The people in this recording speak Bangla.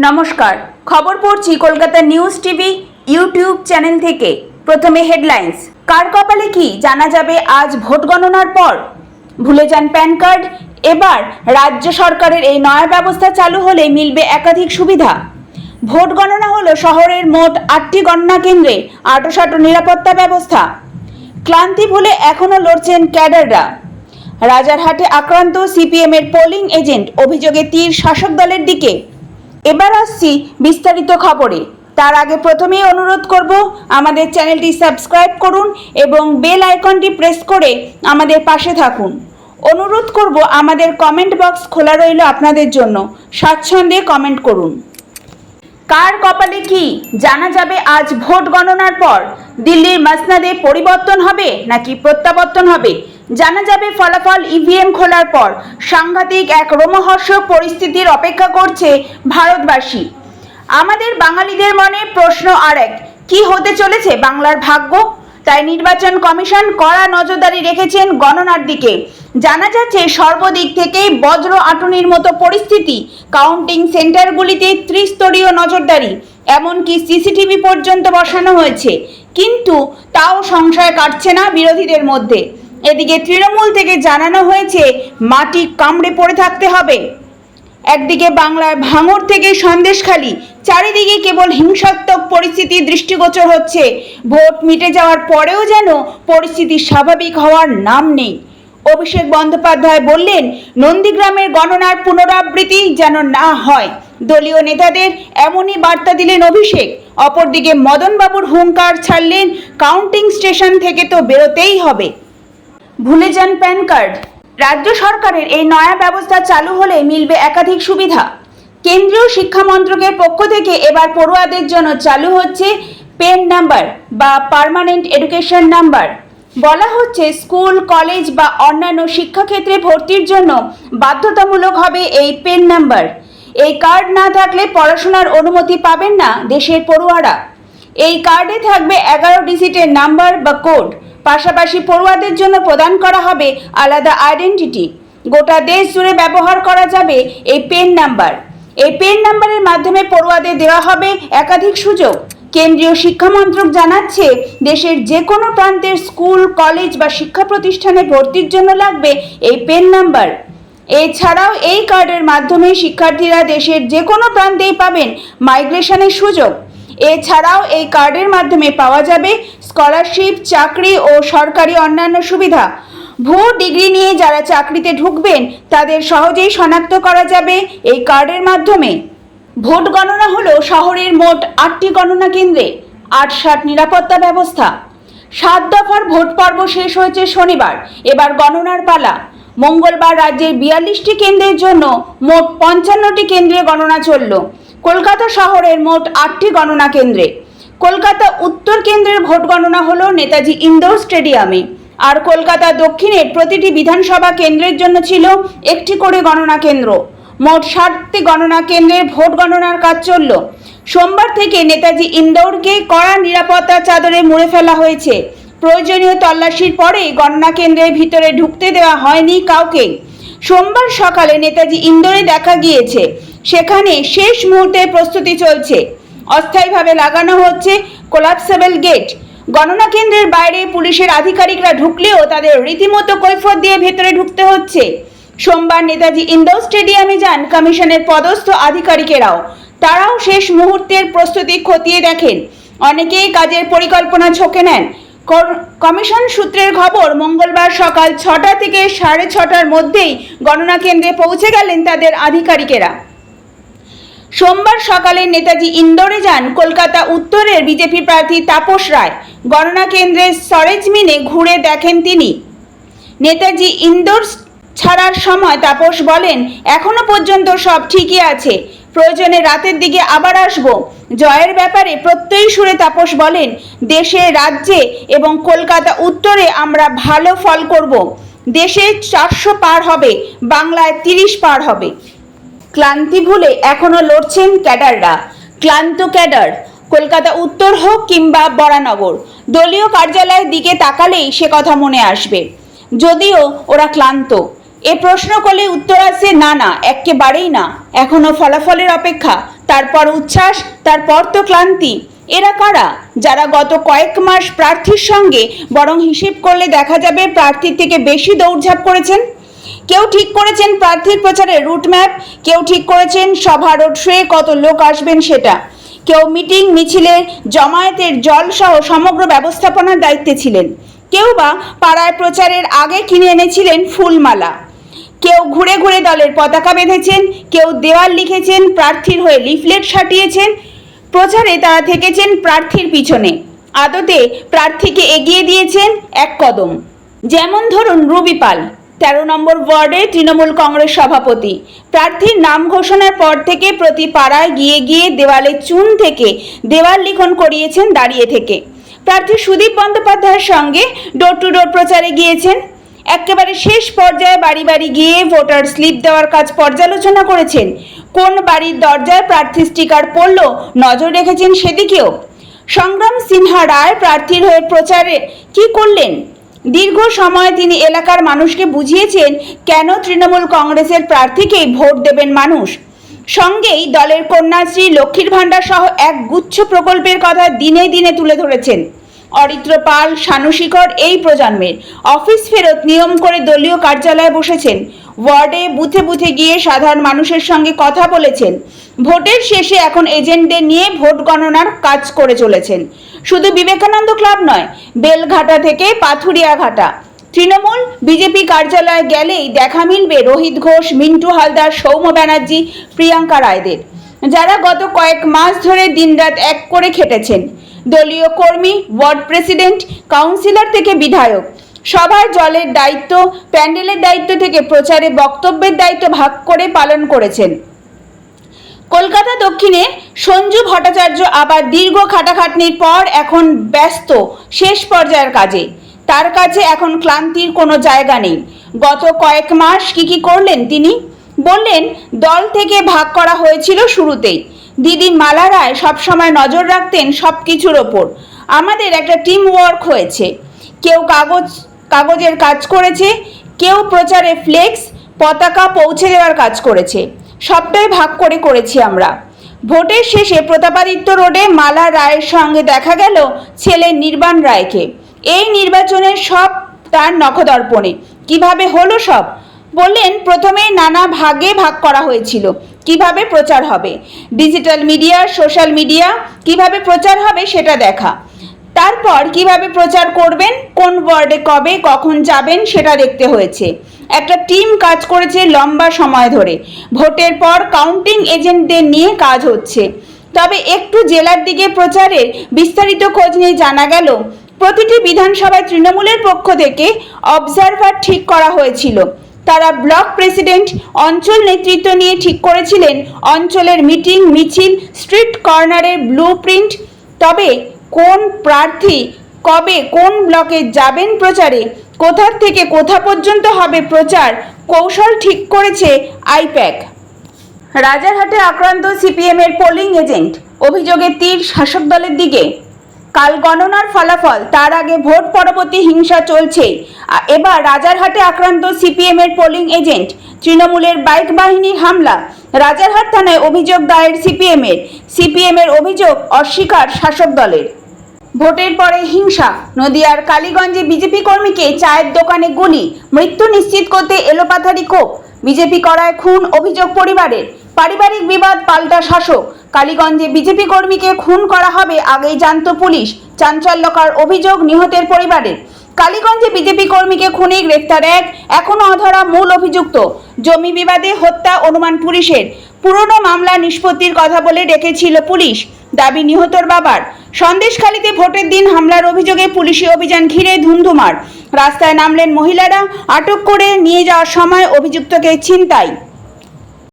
নমস্কার, খবর পড়ছি Kolkata news TV YouTube channel থেকে। প্রথমে হেডলাইন্স। কার কপালে কি জানা যাবে আজ ভোট গণনার পর। ভুলে যান প্যান কার্ড। এবার রাজ্য সরকারের এই নয়া ব্যবস্থা চালু হলে মিলবে একাধিক সুবিধা। ভোট গণনা হলো শহরের মোট 8টি গণনা কেন্দ্রে 8 নিরাপত্তা ব্যবস্থা। ক্লান্তি ভুলে এখনো লড়ছেন ক্যাডাররা। রাজারহাটে আক্রান্ত সিপিএম এর পোলিং এজেন্ট, অভিযোগে তীর শাসক দলের দিকে। এবার আসছি বিস্তারিত খবরে। তার আগে প্রথমেই অনুরোধ করব, আমাদের চ্যানেলটি সাবস্ক্রাইব করুন এবং বেল আইকনটি প্রেস করে আমাদের পাশে থাকুন। অনুরোধ করব, আমাদের কমেন্ট বক্স খোলা রইল আপনাদের জন্য, স্বাচ্ছন্দ্যে কমেন্ট করুন। কার কপালে কি জানা যাবে আজ ভোট গণনার পর। দিল্লির মসনদে পরিবর্তন হবে নাকি প্রত্যাবর্তন হবে, জানা যাবে ফলাফল ইভিএম খোলার পর। সাংঘাতিক এক রোমহর্ষক পরিস্থিতির অপেক্ষা করছে ভারতবাসী। আমাদের বাঙালিদের মনে প্রশ্ন আর এক, কি হতে চলেছে বাংলার ভাগ্য। তাই নির্বাচন কমিশন কড়া নজরদারি রেখেছেন গণনার দিকে। জানা যাচ্ছে সর্বদিক থেকেই বজ্র আঁটুনির মতো পরিস্থিতি। কাউন্টিং সেন্টারগুলিতে ত্রিস্তরীয় নজরদারি, এমনকি সিসিটিভি পর্যন্ত বসানো হয়েছে। কিন্তু তাও সংশয় কাটছে না বিরোধীদের মধ্যে। এদিকে তৃণমূল থেকে জানানো হয়েছে মাটি কামড়ে পড়ে থাকতে হবে। একদিকে বাংলার ভাঙড় থেকে সন্দেশখালী, চারিদিকে কেবল হিংসাত্মক পরিস্থিতি দৃষ্টিগোচর হচ্ছে। ভোট মিটে যাওয়ার পরেও যেন পরিস্থিতি স্বাভাবিক হওয়ার নাম নেই। অভিষেক বন্দ্যোপাধ্যায় বললেন, নন্দীগ্রামের গণনার পুনরাবৃত্তি যেন না হয়। দলীয় নেতাদের এমনই বার্তা দিলেন অভিষেক। অপরদিকে মদনবাবুর হুঙ্কার ছাড়লেন, কাউন্টিং স্টেশন থেকে তো বেরোতেই হবে। ভুলে যান প্যান কার্ড। রাজ্য সরকারের এই নয়া ব্যবস্থা চালু হলে মিলবে একাধিক সুবিধা। কেন্দ্রীয় শিক্ষা মন্ত্রকের পক্ষ থেকে এবার পড়ুয়াদের জন্য চালু হচ্ছে পেন নাম্বার বা পার্মানেন্ট এডুকেশন নাম্বার। বলা হচ্ছে স্কুল, কলেজ বা অন্যান্য শিক্ষাক্ষেত্রে ভর্তির জন্য বাধ্যতামূলক হবে এই পেন নাম্বার। এই কার্ড না থাকলে পড়াশোনার অনুমতি পাবেন না দেশের পড়ুয়ারা। এই কার্ডে থাকবে 11 ডিজিটের নাম্বার বা কোড। পাশাপাশি পড়ুয়াদের জন্য প্রদান করা হবে আলাদা আইডেন্টিটি। গোটা দেশ জুড়ে ব্যবহার করা যাবে এই পেন নাম্বার। এই পেন নাম্বারের মাধ্যমে পড়ুয়াদের দেওয়া হবে একাধিক সুযোগ। কেন্দ্রীয় শিক্ষা মন্ত্রক জানাচ্ছে, দেশের যে কোনো প্রান্তের স্কুল, কলেজ বা শিক্ষা প্রতিষ্ঠানে ভর্তির জন্য লাগবে এই পেন নাম্বার। এছাড়াও এই কার্ডের মাধ্যমে শিক্ষার্থীরা দেশের যে কোনো প্রান্তেই পাবেন মাইগ্রেশনের সুযোগ। এছাড়াও এই কার্ডের মাধ্যমে পাওয়া যাবে স্কলারশিপ, চাকরি ও সরকারি অন্যান্য সুবিধা। ভুয়ো ডিগ্রি নিয়ে যারা চাকরিতে ঢুকবেন তাদের সহজেই শনাক্ত করা যাবে এই কার্ডের মাধ্যমে। ভোট গণনা হলো শহরের মোট 8টি গণনা কেন্দ্রে 8 নিরাপত্তা ব্যবস্থা। 7 দফার ভোট পর্ব শেষ হয়েছে শনিবার। এবার গণনার পালা। মঙ্গলবার রাজ্যের 42টি কেন্দ্রের জন্য মোট 55টি কেন্দ্রে গণনা চলল। কলকাতা শহরের মোট 8টি গণনা কেন্দ্রে। কলকাতা উত্তর কেন্দ্রের ভোট গণনা হলো নেতাজি ইন্ডোর স্টেডিয়ামে। আর কলকাতা দক্ষিণের প্রতিটি বিধানসভা কেন্দ্রের জন্য ছিল একটি করে গণনা কেন্দ্র। মোট 7টি গণনা কেন্দ্রের ভোট গণনার কাজ চলল। সোমবার থেকে নেতাজি ইন্ডোরকে কড়া নিরাপত্তা চাদরে মুড়ে ফেলা হয়েছে। প্রয়োজনীয় তল্লাশির পরে গণনা কেন্দ্রের ভিতরে ঢুকতে দেওয়া হয়নি কাউকে। সোমবার সকালে নেতাজি ইন্ডোরে দেখা গিয়েছে, সেখানে শেষ মুহূর্তে প্রস্তুতি চলছে। অস্থায়ীভাবে লাগানো হচ্ছে কোলাপসেবল গেট। গণনা কেন্দ্রের বাইরে পুলিশের আধিকারিকরা ঢুকলেও তাদের রীতিমতো কৈফিয়ত দিয়ে ভেতরে ঢুকতে হচ্ছে। সোমবার নেতাজি ইন্ডোর স্টেডিয়ামে যান কমিশনের পদস্থ আধিকারিকেরাও। তারাও শেষ মুহূর্তের প্রস্তুতি খতিয়ে দেখেন। অনেকেই কাজের পরিকল্পনা ছকে নেন। কমিশন সূত্রের খবর, মঙ্গলবার সকাল 6টা থেকে 6:30টার মধ্যেই গণনা কেন্দ্রে পৌঁছে গেলেন তাদের আধিকারিকেরা। সোমবার সকালে নেতাজি ইন্ডোরে যান কলকাতা উত্তরের বিজেপি প্রার্থী তাপস রায়। গণনা কেন্দ্রের সরেজমিনে ঘুরে দেখেন তিনি। নেতাজি ইন্ডোর ছাড়ার সময় তাপস বলেন, এখনো পর্যন্ত সব ঠিকই আছে, প্রয়োজনে রাতের দিকে আবার আসব। জয়ের ব্যাপারে প্রত্যয়ী সুরে তাপস বলেন, দেশে, রাজ্যে এবং কলকাতা উত্তরে আমরা ভালো ফল করব। দেশে 400 পার হবে, বাংলায় 30 পার হবে। ক্লান্তি ভুলে এখনো লড়ছেন ক্যাডাররা। ক্লান্ত ক্যাডার, কলকাতা উত্তর হোক কিংবা বরানগর, দলীয় কার্যালয়ের দিকে তাকালেই সে কথা মনে আসবে। যদিও ওরা ক্লান্ত, এ প্রশ্ন করলে উত্তর আসে না, একেবারেই না, এখনো ফলাফলের অপেক্ষা, তারপর উচ্ছ্বাস, তারপর তো ক্লান্তি। এরা কারা? যারা গত কয়েক মাস প্রার্থীর সঙ্গে বরং হিসেব করলে দেখা যাবে প্রার্থীর থেকে বেশি দৌড়ঝাঁপ করেছেন। কেউ ঠিক করেছেন প্রার্থীর প্রচারের রুটম্যাপ, কেউ ঠিক করেছেন সভা রোড শোয়ে কত লোক আসবেন সেটা, কেউ মিটিং মিছিলের জমায়েতের জলসহ সমগ্র ব্যবস্থাপনার দায়িত্বে ছিলেন, কেউ বা পাড়ায় প্রচারের আগে কিনে এনেছিলেন ফুলমালা, কেউ ঘুরে ঘুরে দলের পতাকা বেঁধেছেন, কেউ দেওয়াল লিখেছেন, প্রার্থীর হয়ে লিফলেট সাটিয়েছেন। প্রচারে তারা থেকেছেন প্রার্থীর পিছনে, আদতে প্রার্থীকে এগিয়ে দিয়েছেন এক কদম। যেমন ধরুন রুবি পাল, 13 নম্বর ওয়ার্ডে তৃণমূল কংগ্রেস সভাপতি। প্রার্থীর নাম ঘোষণার পর থেকে প্রতি পাড়ায় গিয়ে গিয়ে দেওয়ালে চুন থেকে দেওয়াল লিখন করিয়েছেন দাঁড়িয়ে থেকে। প্রার্থী সুদীপ বন্দ্যোপাধ্যায়ের সঙ্গে ডোর টু ডোর প্রচারে গিয়েছেন। একেবারে শেষ পর্যায়ে বাড়ি বাড়ি গিয়ে ভোটার স্লিপ দেওয়ার কাজ পর্যালোচনা করেছেন। কোন বাড়ির দরজায় প্রার্থী স্টিকার পড়ল নজর রেখেছেন সেদিকেও। সংগ্রাম সিনহা রায় প্রার্থীর হয়ে প্রচারে কি করলেন? দীর্ঘ সময় তিনি এলাকার মানুষকে বুঝিয়েছেন কেন তৃণমূল কংগ্রেসের প্রার্থীকেই ভোট দেবেন মানুষ। সঙ্গেই দলের কন্যাশ্রী, লক্ষ্মীর ভাণ্ডার সহ এক গুচ্ছ প্রকল্পের কথা দিনে দিনে তুলে ধরেছেন। অরিত্র পাল, শানুশিখর এই প্রজন্মের অফিস ফেরত নিয়ম করে দলীয় কার্যালয়ে বসেছেন। ওয়ার্ডে বুথে বুথে গিয়ে সাধারণ মানুষের সঙ্গে কথা বলেছেন। ভোটের শেষে এখন এজেন্টদের নিয়ে ভোট গণনার কাজ করে চলেছেন। শুধু বিবেকানন্দ ক্লাব নয়, বেলঘাটা থেকে পাথুরিয়া ঘাটা তৃণমূল বিজেপি কার্যালয়ে গেলেই দেখা মিলবে রোহিত ঘোষ, মিন্টু হালদার, সৌম্য ব্যানার্জি, প্রিয়াঙ্কা রায়দের, যারা গত কয়েক মাস ধরে দিনরাত এক করে খেটেছেন। দলীয় কর্মী, ওয়ার্ড প্রেসিডেন্ট, কাউন্সিলর থেকে বিধায়ক, সভার জলের দায়িত্ব, প্যান্ডেলের দায়িত্ব থেকে প্রচারে বক্তব্যের দায়িত্ব ভাগ করে পালন করেছেন। কলকাতা দক্ষিণে সঞ্জু ভট্টাচার্য আবার দীর্ঘ খাটাখাটনির পর এখন ব্যস্ত শেষ পর্যায়ের কাজে। তার কাছে এখন ক্লান্তির কোনো জায়গা নেই। গত কয়েক মাস কি করলেন তিনি? বললেন, দল থেকে ভাগ করা হয়েছিল শুরুতেই। দিদি মালা রায় সবসময় নজর রাখতেন সব কিছুর ওপর। আমাদের একটা টিম ওয়ার্ক হয়েছে। কেউ কাগজের কাজ করেছে, কেউ প্রচারে ফ্লেক্স, পতাকা পৌঁছে দেওয়ার কাজ করেছে। সবটাই ভাগ করে করেছি আমরা। ভোটের শেষে প্রতাপাদিত্য রোডে মালা রায়ের সঙ্গে দেখা গেল ছেলে নির্বাণ রায়কে। এই নির্বাচনের সব তার নখদর্পণে। কিভাবে হলো সব? বললেন, প্রথমেই নানা ভাগে ভাগ করা হয়েছিল। কিভাবে প্রচার হবে, ডিজিটাল মিডিয়া, সোশ্যাল মিডিয়া, কিভাবে প্রচার হবে সেটা দেখা। তারপর কিভাবে প্রচার করবেন, কোন ওয়ার্ডে কবে কখন যাবেন সেটা দেখতে হয়েছে। একটা টিম কাজ করেছে লম্বা সময় ধরে। ভোটের পর কাউন্টিং এজেন্টদের নিয়ে কাজ হচ্ছে। তবে একটু জেলার দিকে প্রচারের বিস্তারিত খোঁজ নিয়ে জানা গেল প্রতিটি বিধানসভায় তৃণমূলের পক্ষ থেকে অবজারভার ঠিক করা হয়েছিল। তারা ব্লক প্রেসিডেন্ট, অঞ্চল নেতৃত্ব নিয়ে ঠিক করেছিলেন অঞ্চলের মিটিং, মিছিল, স্ট্রিট কর্নারের ব্লু প্রিন্ট। তবে কোন প্রার্থী কবে কোন ব্লকে যাবেন প্রচারে, কোথা থেকে কোথা পর্যন্ত হবে প্রচার, কৌশল ঠিক করেছে আইপ্যাক। রাজারহাটে আক্রান্ত সিপিএম এর পোলিং এজেন্ট, অভিযোগের তীর শাসক দলের দিকে। কাল গণনার ফলাফল, তার আগে ভোট পরবর্তী হিংসা চলছে। এবার রাজারহাটে আক্রান্ত সিপিএম এর পোলিং এজেন্ট, তৃণমূলের বাইক বাহিনীর হামলা। রাজারহাট থানায় অভিযোগ দায়ের সিপিএম এর অভিযোগ অস্বীকার শাসক দলের। ভোটের পরে হিংসা, নদিয়ার কালীগঞ্জে বিজেপি কর্মীকে চায়ের দোকানে গুলি, মৃত্যু নিশ্চিত করতে এলোপাথারি ক্ষোভ। বিজেপি করায় খুন অভিযোগ পরিবারের। পারিবারিক বিবাদ পাল্টা শাসক। কালীগঞ্জে বিজেপি কর্মীকে খুন করা হবে আগেই জানত পুলিশ। চাঞ্চল্যকর অভিযোগ নিহতের পরিবারের। কালীগঞ্জে বিজেপি কর্মীকে খুনে গ্রেফতার এক, এখনো অধরা মূল অভিযুক্ত। জমি বিবাদে হত্যা অনুমান পুলিশের। পুরনো মামলা নিষ্পত্তির কথা বলে রেখেছিল পুলিশ, দাবি নিহতর বাবার। সন্দেশখালীতে ভোটের দিন হামলার অভিযোগে পুলিশি অভিযান ঘিরে ধুন্ধুমার। রাস্তায় নামলেন মহিলারা, আটক করে নিয়ে যাওয়ার সময় অভিযুক্তকে ছিনতাই।